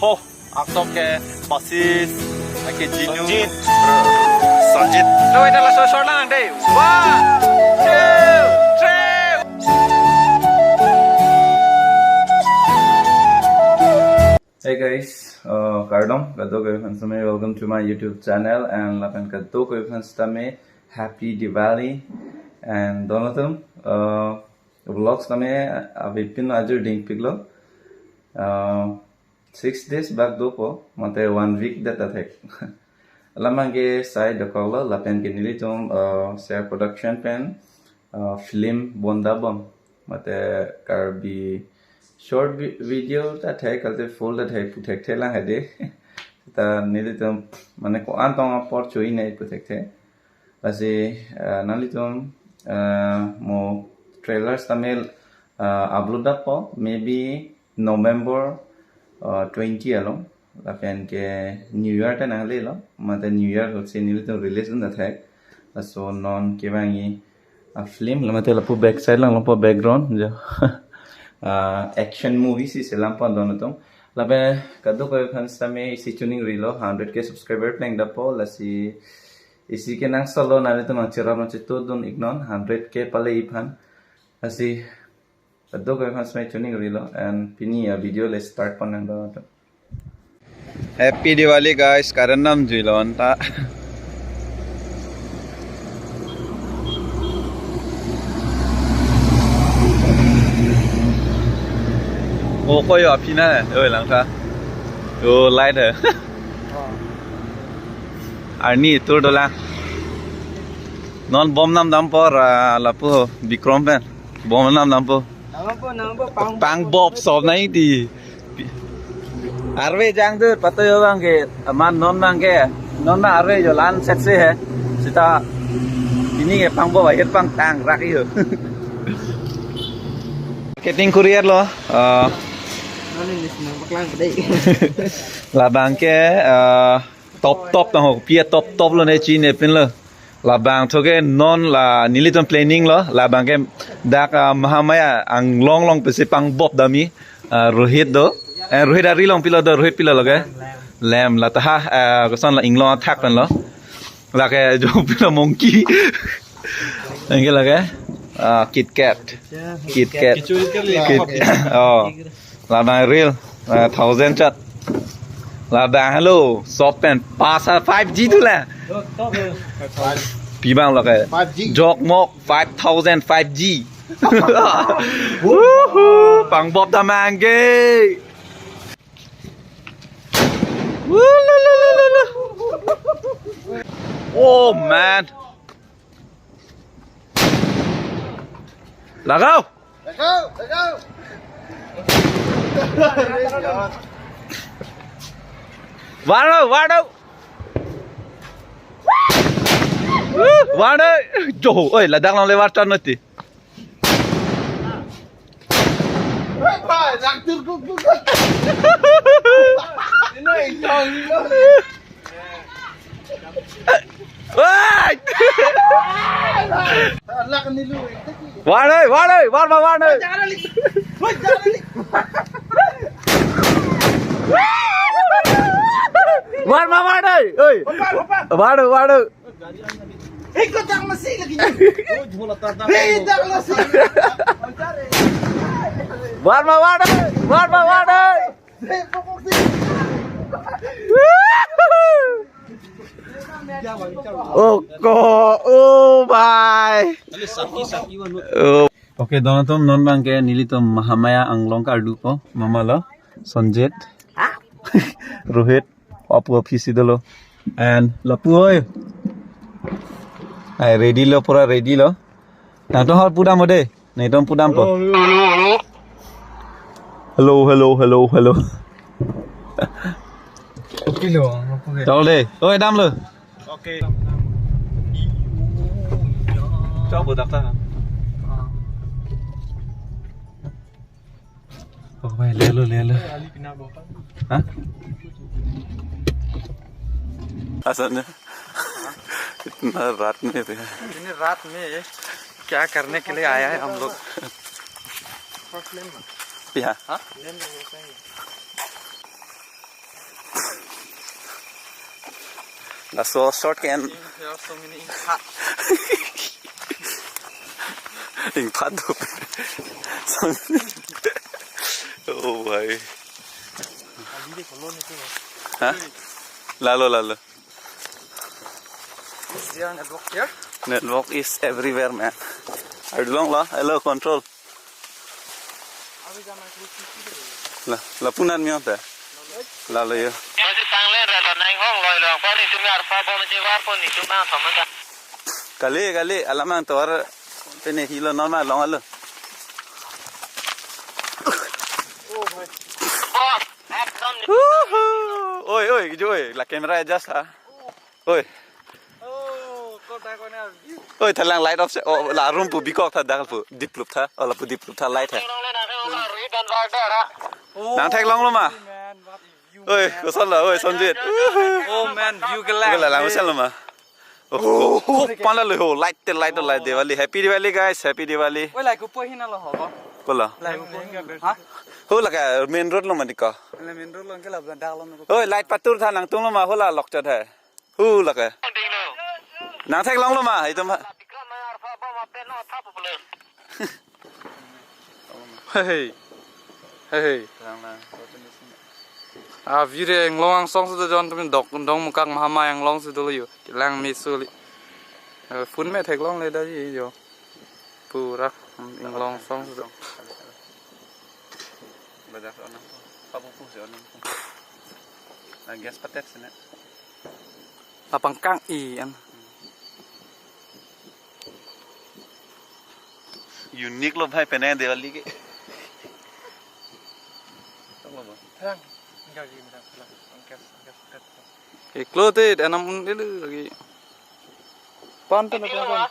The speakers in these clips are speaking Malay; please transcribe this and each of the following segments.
हो आक्सोम के basis के Jinu Sanjit lo itu lah short lang deh 1 2 3. Hey guys, Kardom, Kadok Evans, welcome to my YouTube channel and Lapan Kadok Evans Tame, Happy Diwali and Donatum. Vlogs Tame, Avipin Ajur Ding Piglo. 6 days back dopo, mate 1 week that attack. Lamange side the color, Lapan Kinilitum, share production pen, film Bondabam, mate Karbi. Short video that take as a full that take protect lang hade ta nilitum mane ko antong por chui nei protect base nalitum mo trailers tamil upload up maybe November 20 along lapen ke New Year ta nang le lo mate New Year ko se nilitum release na thak so non ke bangi a film lamate lapu back side lang lapu background jo action movies is lampa donatong labe kadok ko khansta me isi tuning rilo 100k subscriber playing da po lasi isi ke nang solo na to machira no chito don ignon 100k pale iphan lasi kadok ko khansta me tuning rilo and pini a video let's start panan da Happy Diwali guys karanam jilon ta Ô có yo pina ơi lang ta. Ô light hả? Arni tur dola. Non bom nam dam por lapu Bikram pen. Bom nam dam po. Nampo pang bob sob nai ti. Arve jang tu pata yo bang ke aman non bang ke non na arve jo lan set se hai. Sita ini ke pang bob ayat pang tang rak yo. Marketing courier lo. Là bang ke top tang ho pia top lo ne chi ne pin lo la bang thoge non la niliton planning lo la bang ke dak mahamaya ang long pe pang bob dami rohit do rohit ari long pilo do rohit pilo loge lam la ta ha ko son la inglo thak pen lo la ke jo pilo monkey engel lage KitKat oh là bài real 1000 chat là bài hello shop pen pass 5G tu lah pi bang là cái jog mok 5000 5G bang bob ta mang ke oh man là go Vào đâu trời ơi là đang làm lấy chân nữa thì vào đây vào đây Var đây ơi var đây Ikut tak masih lagi. Hei tak masih. Var đây Hei pokok sih. Oh bye. Okay, donatum non bang ke nilitum mahamaya anglong kardu po mamala Sanjit Rohit Apu office dolo and lapu oi ai ready lo pura ready lo na to har pudam ode nei tom pudam po hello Okay lo. chào đi oi đam lo Okay. chào bữa đặt ta भाई ले लो हाँ असल इतना रात में इतनी रात में क्या करने के लिए आया है हम लोग यहाँ That's so short can. There are so many cat. Ing phat tu. Oh boy. Ini kalau ni tu. Hah? Lalu. Is there network here? Network is everywhere, man. Aduh long lah. Hello control. Abi jangan aku La punan mi ata. Lalu ya. Masih tanglen rela nang hong loi long pa ni tu ngar pa bo ni war pon ni tu ma thaman da. Kali alamang tawar pene hilo normal long alu. Boss, ekdom ni. Oi, oi, la kamera adjust ha. Oi. Oh, kau dah kau ni. Oi, thalang light off se. Oh, la room pu bikok tha dal pu deep loop tha. Oh, la pu deep loop tha light ha. Long le na ke ri dan war da ra. Nang thek long lo ma. Man, what is you? Oi, ko son la, oi, sonjit. Oh man, view ke Ko la lang sel ma. Oh, pan la lo light Diwali. Happy Diwali guys, happy Diwali. Oi, like upah hina lo hoga. Ko la. Like upah hina. Ha? Ho la ka main road lo ma dikka. Le main road lo ke la dak lo na. Oi, light patur tha nang tung lo ma ho la lok chat hai. Hu la ka. Ding lo. Nang thek long lo ma, hai tum. Bikram ma ar pa bo ma pe no tha pu le. Hey. View de long song su jon tum dok dong mu kang ma yang long su do yo. Lang mi su li. Phun me thek long le da ji yo. Pura ing long song su. Badak ona. Papu pu se ona. Nang gas patet sene. Lapang kang i an. Unique lo bhai pene Diwali ke. Thang. Close it and I'm lagi. Pan tu nak apa?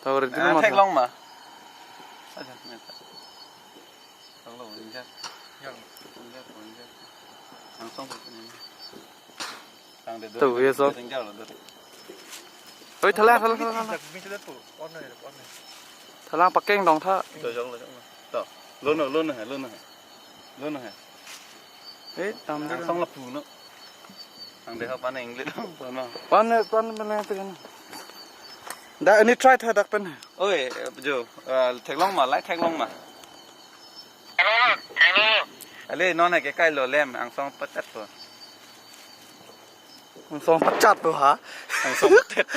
Tahu itu Nang mah. thek long ma. Aja meta. Long lo inja. Nang song pu ni. Nang de. Tu ya so. Inja lo. Oi, thalang. Thalang pakai dong tha. To jong lo. To. Lo no hai. Eh, tam Nang song la pu no. Nang de ha pan English lo no. Pan mana tu kan? Dah ini try tha dak pen. Oi, jo. Thek long ma, lai thek long ma. Hello. Ale non hai ke kai lo lem ang song patat po. Song pecat tu ha. Ang song patat.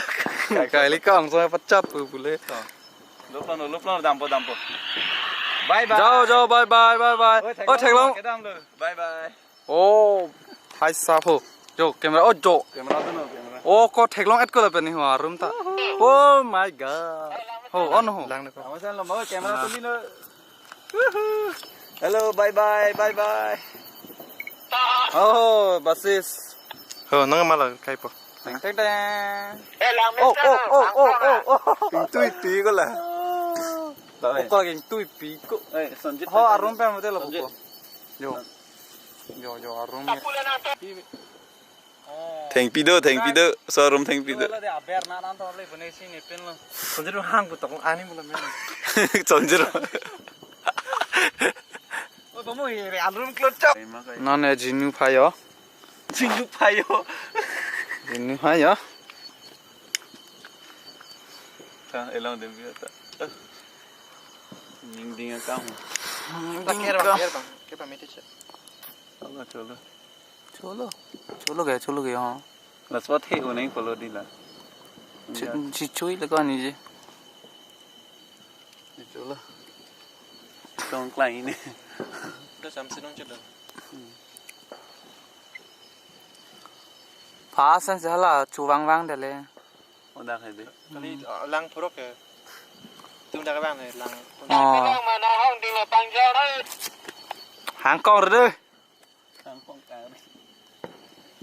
Kali kang song pecat tu boleh. Lop lo dampo. Bye bye. Jauh, bye. Oh, thek long. Ke dam lo. Bye bye. Oh, hai sapo. Jo, kamera. Oh, jo. Camera tu no camera. Oh, kau thek long at ko la pen ni huah room ta. Oh my god. Oh, on ho. Lang ko. Amasan lo mau camera tu ni lo. Hello, bye bye. Oh, basis. Oh, nang malah kai po. Teng. Lang me. Oh. Tui ko la. Dai. Kau lagi tui pi ko. Eh, Sanjit. Oh, arum pe mo te la ko. Jo, arum me. Pula na to. Theng pido. Showroom theng pido. Lo de aber na dan to le bane si ne pen lo. Sonjero hang bu tok ani mula me. Sanjit. Oh, kamu ini arum klocok. Non e jinu phayo. Jingu payo. Jinu phayo. Ta elong de biata. Ning ding ka hu. Kita mete chat. Cholo. Cholo gaya हाँ. La swat he ho nahi follow di la. Cicoi lगा नहीं जी. Cholo. Tong klai ni. Dah sampai nong chat. Pasan salah cuwang dah le. Oda khai de. Kali lang purok ke. Tung dah bang ni lang. Lang ma na hong ding lo pang ja dai. Hang kong rồi. Tang kong ka ni.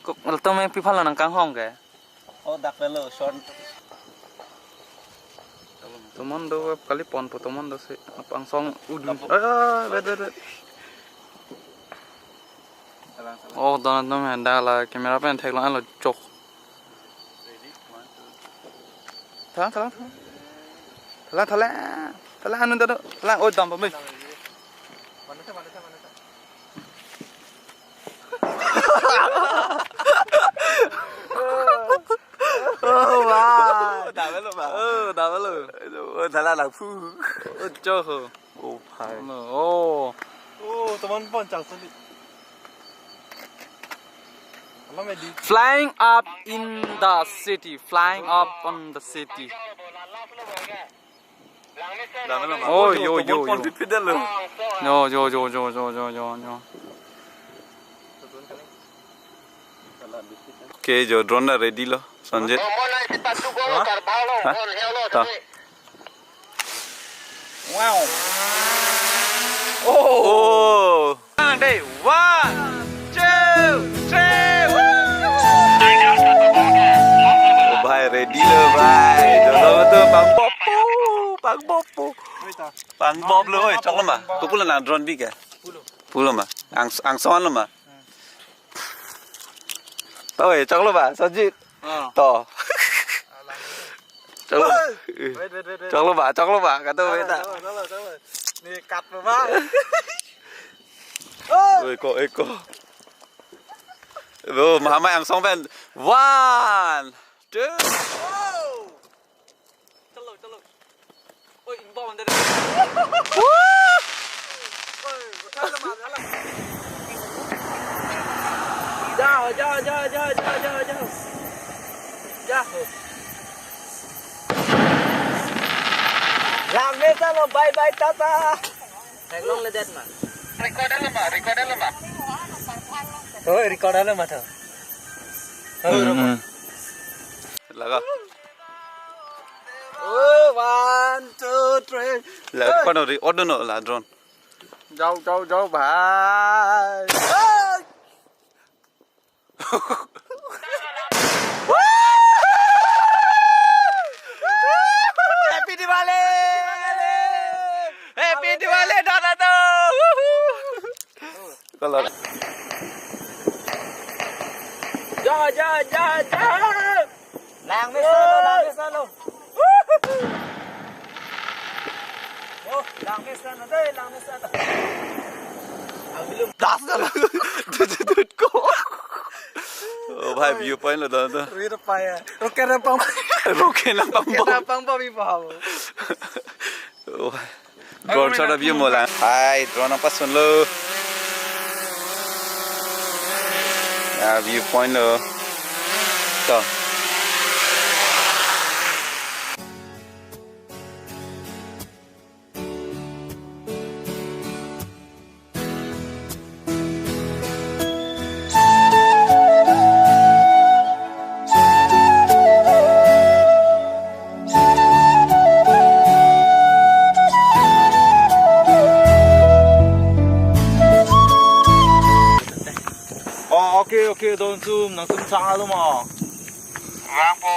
Cục tao mấy phi phan là năng căng hong kìa. Oda pelo short. Teman do kali pon po teman do se apang song udu. Bet. Oh, don handa la kamera pen thek lang lo chok. Thalang anu da do. Thalang oi dam pa mi. Mana salah lah pu. Jauh. Oh, hai. Oh. Oh, teman-teman jangan sedih. Apa medi? Flying up in the city. Flying up on the city. Oh, yo. Yo. Okay, jo drone na ready lo, Sanjay. Wow. Oh. Day 1, 2, 3. Oh, bhai ready lo bhai. Jodoh tu pang bopo. Pang bob lo, oi, chok lama. Kupula na drone bi ke? Pulo ma. Ang son lo ma. Oi, chok lo ba, Sanjay. To. Chok lo. Chok lo ba, kata beta. Nih cut bang. Eko. Lo, mama yang song pen. 1, 2. Celuk. Oi, imbau dari. Jauh. Làm nên sao mà bay tata. Thạch long lên đen mà. Record dalam mah. Oh, record dalam mah tuh. Laga. Oh, 1, 2, 3. Là con nào đi order nữa là drone. Jauh bhai. Happy Diwali! Happy Diwali Donato. Kalau Jangan. Lang đi salo. Oh, lang đi salo. das lah. Dudut ko. Oh bhai view point lo Donato. Rugi rupaya. Roke rapang. Roke na pang bom. Rapang pa mi pa. Oh. Drone shot view mo lang. Hai, drone ang pasun lo. View point lo. To. Okay, don zoom, nang zoom sang alo mo. Vang po.